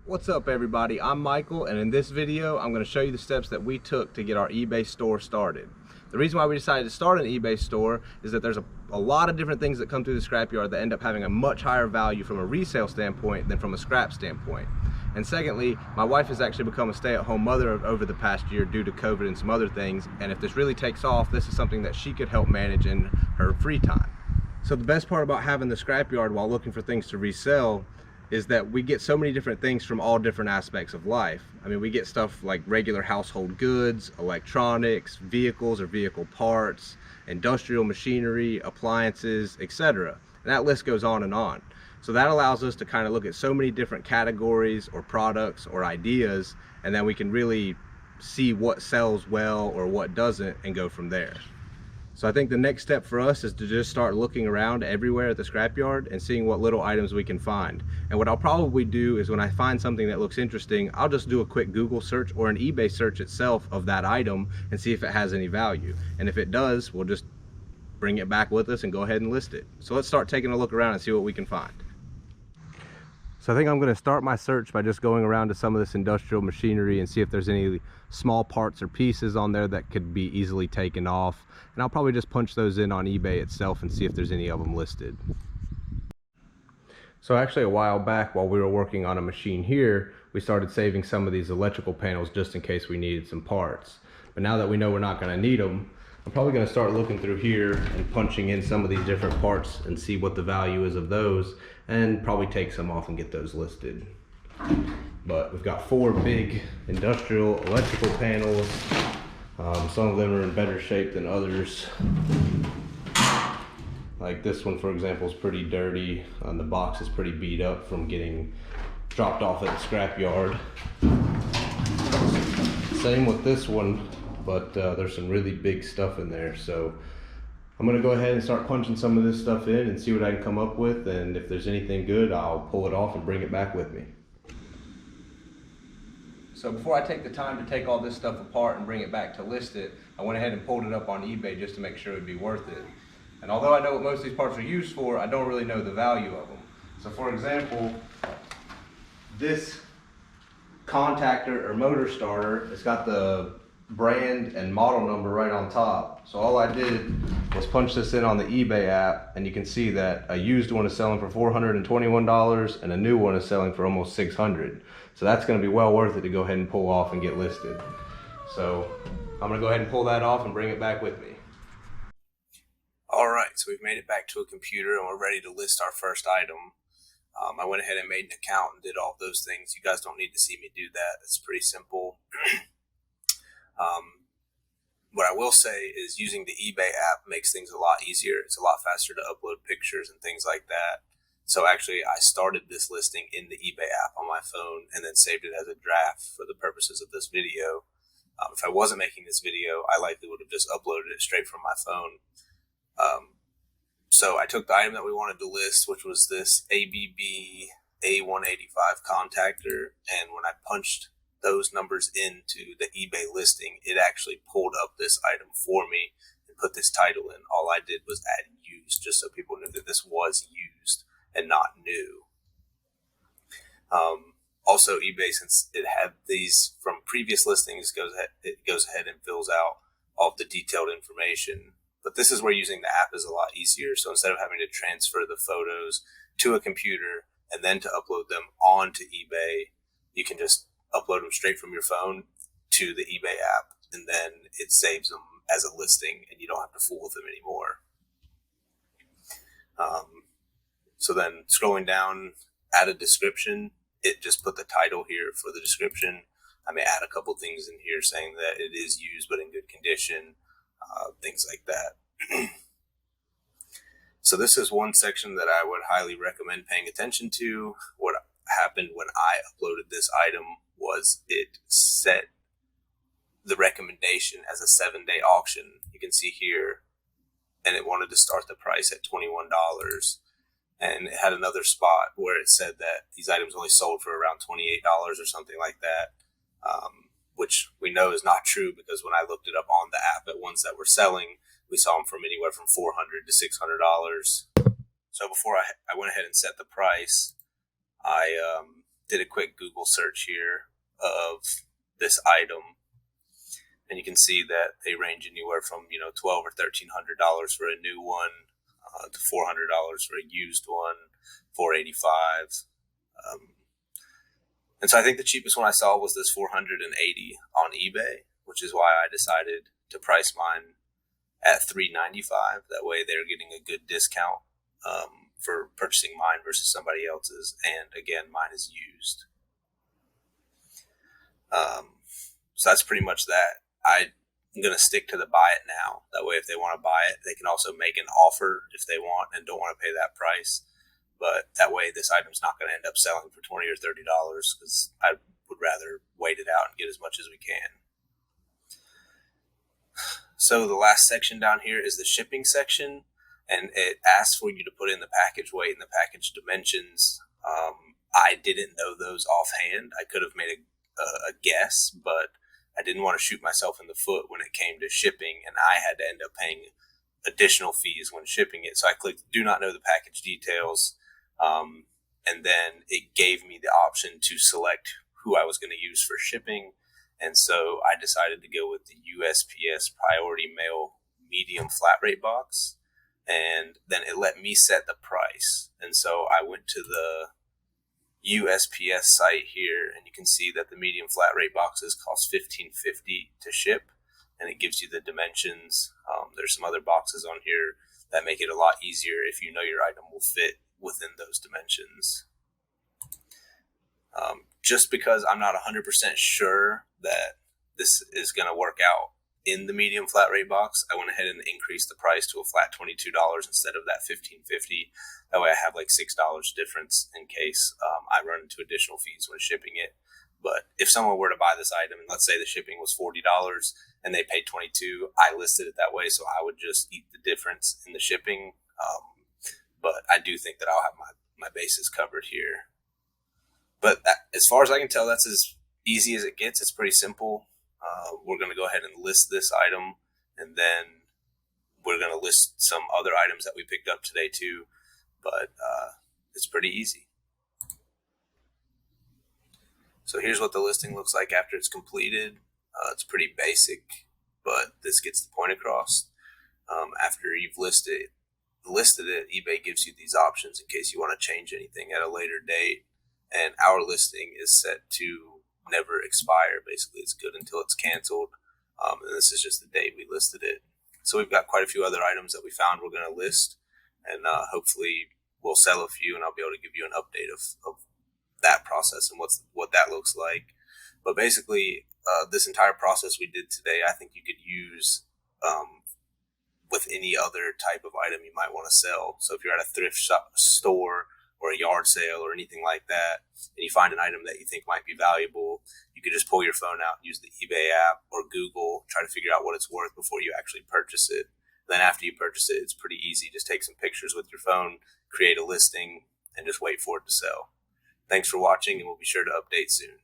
What's up everybody, I'm Michael, and in this video I'm going to show you the steps that we took to get our eBay store started. The reason why we decided to start an eBay store is that there's a lot of different things that come through the scrapyard that end up having a much higher value from a resale standpoint than from a scrap standpoint. And secondly, my wife has actually become a stay-at-home mother over the past year due to COVID and some other things, and if this really takes off, this is something that she could help manage in her free time. So the best part about having the scrapyard while looking for things to resell is that we get so many different things from all different aspects of life. I mean, we get stuff like regular household goods, electronics, vehicles or vehicle parts, industrial machinery, appliances, etc. And that list goes on and on. So that allows us to kind of look at so many different categories or products or ideas, and then we can really see what sells well or what doesn't and go from there. So I think the next step for us is to just start looking around everywhere at the scrapyard and seeing what little items we can find. And what I'll probably do is when I find something that looks interesting, I'll just do a quick Google search or an eBay search itself of that item and see if it has any value. And if it does, we'll just bring it back with us and go ahead and list it. So let's start taking a look around and see what we can find. So I think I'm going to start my search by just going around to some of this industrial machinery and see if there's any small parts or pieces on there that could be easily taken off. And I'll probably just punch those in on eBay itself and see if there's any of them listed. So actually a while back, while we were working on a machine here, we started saving some of these electrical panels just in case we needed some parts. But now that we know we're not going to need them, I'm probably going to start looking through here and punching in some of these different parts and see what the value is of those, and probably take some off and get those listed. But we've got 4 big industrial electrical panels. Some of them are in better shape than others. Like this one, for example, is pretty dirty. The box is pretty beat up from getting dropped off at the scrapyard. Same with this one, but there's some really big stuff in there. So I'm gonna go ahead and start punching some of this stuff in and see what I can come up with, and if there's anything good, I'll pull it off and bring it back with me. So before I take the time to take all this stuff apart and bring it back to list it, I went ahead and pulled it up on eBay just to make sure it'd be worth it. And although I know what most of these parts are used for, I don't really know the value of them. So for example, this contactor or motor starter, it's got the brand and model number right on top. So all I did was punch this in on the eBay app, and you can see that a used one is selling for $421 and a new one is selling for almost $600. So that's going to be well worth it to go ahead and pull off and get listed. So I'm going to go ahead and pull that off and bring it back with me. Alright, so we've made it back to a computer and we're ready to list our first item. I went ahead and made an account and did all of those things. You guys don't need to see me do that. It's pretty simple. What I will say is using the eBay app makes things a lot easier. It's a lot faster to upload pictures and things like that. So actually I started this listing in the eBay app on my phone and then saved it as a draft for the purposes of this video. If I wasn't making this video, I likely would have just uploaded it straight from my phone. So I took the item that we wanted to list, which was this ABB A185 contactor, and when I punched those numbers into the eBay listing, it actually pulled up this item for me and put this title in. All I did was add used, just so people knew that this was used and not new. Also, eBay, since it had these from previous listings, it goes ahead and fills out all of the detailed information. But this is where using the app is a lot easier. So instead of having to transfer the photos to a computer and then to upload them onto eBay, you can just upload them straight from your phone to the eBay app, and then it saves them as a listing and you don't have to fool with them anymore. So then scrolling down, add a description. It just put the title here for the description. I may add a couple things in here saying that it is used but in good condition. Things like that. So this is one section that I would highly recommend paying attention to. What happened when I uploaded this item was it set the recommendation as a 7-day auction. You can see here, and it wanted to start the price at $21. And it had another spot where it said that these items only sold for around $28 or something like that. Which we know is not true, because when I looked it up on the app at ones that were selling, we saw them from anywhere from $400 to $600. So before I went ahead and set the price, I did a quick Google search here of this item, and you can see that they range anywhere from $1,200 or $1,300 for a new one to $400 for a used one, $485. And so I think the cheapest one I saw was this $480 on eBay, which is why I decided to price mine at $395. That way they're getting a good discount for purchasing mine versus somebody else's. And again, mine is used. So that's pretty much that. I'm going to stick to the buy it now. That way, if they want to buy it, they can also make an offer if they want and don't want to pay that price. But that way, this item's not going to end up selling for $20 or $30 because I would rather wait it out and get as much as we can. So the last section down here is the shipping section, and it asks for you to put in the package weight and the package dimensions. I didn't know those offhand. I could have made a guess, but I didn't want to shoot myself in the foot when it came to shipping, and I had to end up paying additional fees when shipping it. So I clicked do not know the package details, and then it gave me the option to select who I was going to use for shipping. And so I decided to go with the USPS Priority Mail medium flat rate box, and then it let me set the price. And so I went to the USPS site here, and you can see that the medium flat rate boxes cost $15.50 to ship, and it gives you the dimensions. There's some other boxes on here that make it a lot easier if you know your item will fit within those dimensions. Just because I'm not 100% sure that this is going to work out in the medium flat rate box, I went ahead and increased the price to a flat $22 instead of that $15.50. That way I have like $6 difference in case I run into additional fees when shipping it. But if someone were to buy this item, and let's say the shipping was $40 and they paid $22, I listed it that way, so I would just eat the difference in the shipping. But I do think that I'll have my bases covered here. But as far as I can tell, that's as easy as it gets. It's pretty simple. We're going to go ahead and list this item, and then we're going to list some other items that we picked up today too. But it's pretty easy. So here's what the listing looks like after it's completed. It's pretty basic, but this gets the point across. After you've listed it, eBay gives you these options in case you want to change anything at a later date. And our listing is set to never expire. Basically, it's good until it's canceled. And this is just the date we listed it. So we've got quite a few other items that we found we're going to list, and hopefully we'll sell a few, and I'll be able to give you an update of that process and what that looks like. But basically, this entire process we did today, I think you could use with any other type of item you might want to sell. So if you're at a thrift store or a yard sale or anything like that, and you find an item that you think might be valuable, you could just pull your phone out, use the eBay app or Google, try to figure out what it's worth before you actually purchase it. Then after you purchase it, it's pretty easy. Just take some pictures with your phone, create a listing, and just wait for it to sell. Thanks for watching, and we'll be sure to update soon.